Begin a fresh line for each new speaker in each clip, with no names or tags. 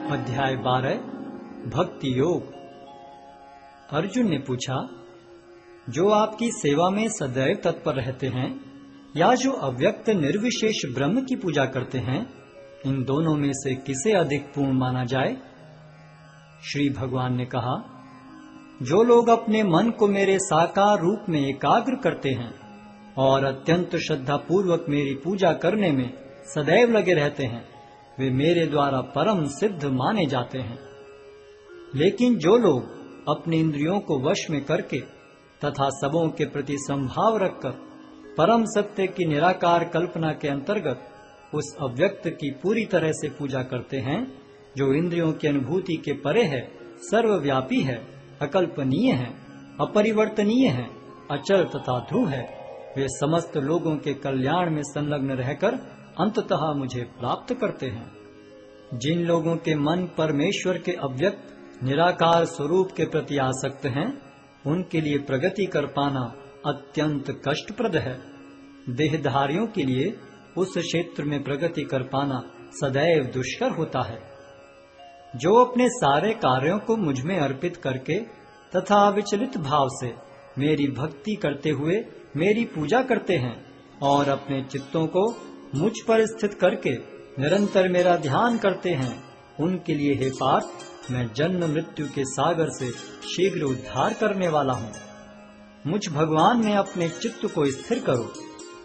अध्याय 12 भक्ति योग। अर्जुन ने पूछा, जो आपकी सेवा में सदैव तत्पर रहते हैं या जो अव्यक्त निर्विशेष ब्रह्म की पूजा करते हैं, इन दोनों में से किसे अधिक पूर्ण माना जाए? श्री भगवान ने कहा, जो लोग अपने मन को मेरे साकार रूप में एकाग्र करते हैं और अत्यंत श्रद्धा पूर्वक मेरी पूजा करने में सदैव लगे रहते हैं, वे मेरे द्वारा परम सिद्ध माने जाते हैं। लेकिन जो लोग अपने इंद्रियों को वश में करके तथा सबों के प्रति संभाव रखकर परम सत्य की निराकार कल्पना के अंतर्गत उस अव्यक्त की पूरी तरह से पूजा करते हैं, जो इंद्रियों की अनुभूति के परे है, सर्वव्यापी है, अकल्पनीय है, अपरिवर्तनीय है, अचल तथा ध्रुव है, वे समस्त लोगों के कल्याण में संलग्न रहकर अंततः मुझे प्राप्त करते हैं। जिन लोगों के मन परमेश्वर के अव्यक्त निराकार स्वरूप के प्रति आसक्त हैं, उनके लिए प्रगति कर पाना अत्यंत कष्टप्रद है। देहधारियों के लिए उस क्षेत्र में प्रगति कर पाना सदैव दुष्कर होता है। जो अपने सारे कार्यों को मुझ में अर्पित करके तथा विचलित भाव से मेरी भक्ति करते हुए मेरी पूजा करते हैं और अपने चित्तों को मुझ पर स्थित करके निरंतर मेरा ध्यान करते हैं, उनके लिए हे पार्थ, मैं जन्म मृत्यु के सागर से शीघ्र उद्धार करने वाला हूँ। मुझ भगवान में अपने चित्त को स्थिर करो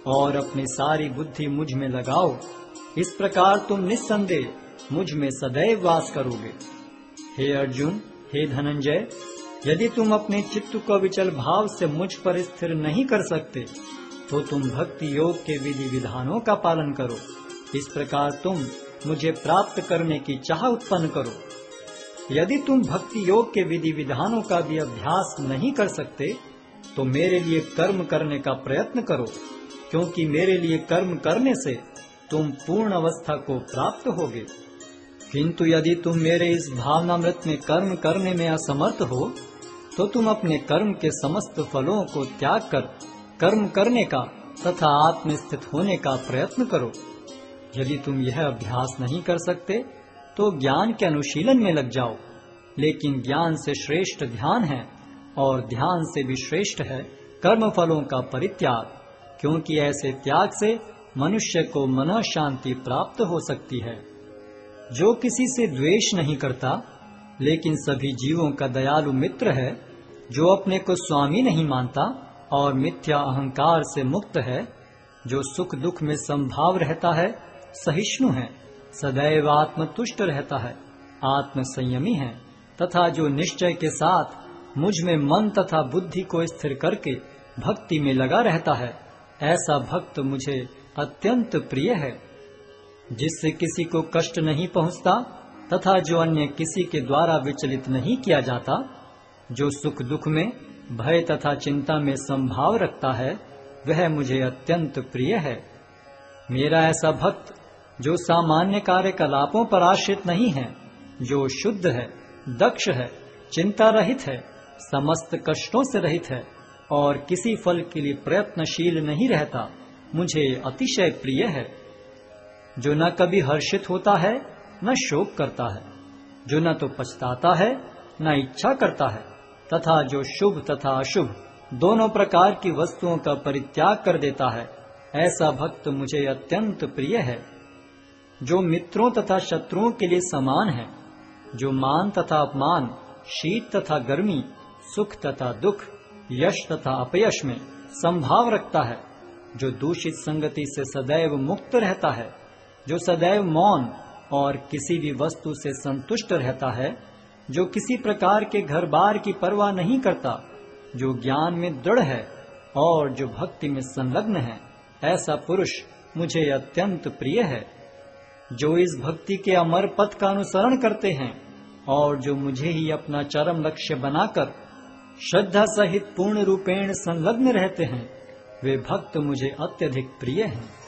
और अपनी सारी बुद्धि मुझ में लगाओ। इस प्रकार तुम निस्संदेह मुझ में सदैव वास करोगे। हे अर्जुन, हे धनंजय, यदि तुम अपने चित्त को विचल भाव से मुझ पर स्थिर नहीं कर सकते, तो तुम भक्ति योग के विधि विधानों का पालन करो। इस प्रकार तुम मुझे प्राप्त करने की चाह उत्पन्न करो। यदि तुम भक्ति योग के विधि विधानों का भी अभ्यास नहीं कर सकते, तो मेरे लिए कर्म करने का प्रयत्न करो, क्योंकि मेरे लिए कर्म करने से तुम पूर्ण अवस्था को प्राप्त होगे। किंतु यदि तुम मेरे इस भावनामृत में कर्म करने में असमर्थ हो, तो तुम अपने कर्म के समस्त फलों को त्याग कर कर्म करने का तथा आत्मस्थित होने का प्रयत्न करो। यदि तुम यह अभ्यास नहीं कर सकते, तो ज्ञान के अनुशीलन में लग जाओ। लेकिन ज्ञान से श्रेष्ठ ध्यान है और ध्यान से भी श्रेष्ठ है कर्म फलों का परित्याग, क्योंकि ऐसे त्याग से मनुष्य को मन शांति प्राप्त हो सकती है। जो किसी से द्वेष नहीं करता, लेकिन सभी जीवों का दयालु मित्र है, जो अपने को स्वामी नहीं मानता और मिथ्या अहंकार से मुक्त है, जो सुख दुख में संभाव रहता है, सहिष्णु है, सदैव आत्मतुष्ट रहता है, आत्म संयमी है, तथा जो निश्चय के साथ मुझ में मन तथा बुद्धि को स्थिर करके भक्ति में लगा रहता है, ऐसा भक्त मुझे अत्यंत प्रिय है। जिससे किसी को कष्ट नहीं पहुंचता तथा जो अन्य किसी के द्वारा विचलित नहीं किया जाता, जो सुख दुख में भय तथा चिंता में संभाव रखता है, वह मुझे अत्यंत प्रिय है। मेरा ऐसा भक्त जो सामान्य कार्यकलापों पर आश्रित नहीं है, जो शुद्ध है, दक्ष है, चिंता रहित है, समस्त कष्टों से रहित है और किसी फल के लिए प्रयत्नशील नहीं रहता, मुझे अतिशय प्रिय है। जो न कभी हर्षित होता है न शोक करता है, जो न तो पछताता है न इच्छा करता है, तथा जो शुभ तथा अशुभ दोनों प्रकार की वस्तुओं का परित्याग कर देता है, ऐसा भक्त मुझे अत्यंत प्रिय है। जो मित्रों तथा शत्रुओं के लिए समान है, जो मान तथा अपमान, शीत तथा गर्मी, सुख तथा दुख, यश तथा अपयश में संभाव रखता है, जो दूषित संगति से सदैव मुक्त रहता है, जो सदैव मौन और किसी भी वस्तु से संतुष्ट रहता है, जो किसी प्रकार के घर बार की परवाह नहीं करता, जो ज्ञान में दृढ़ है और जो भक्ति में संलग्न है, ऐसा पुरुष मुझे अत्यंत प्रिय है। जो इस भक्ति के अमर पथ का अनुसरण करते हैं और जो मुझे ही अपना चरम लक्ष्य बनाकर श्रद्धा सहित पूर्ण रूपेण संलग्न रहते हैं, वे भक्त मुझे अत्यधिक प्रिय हैं।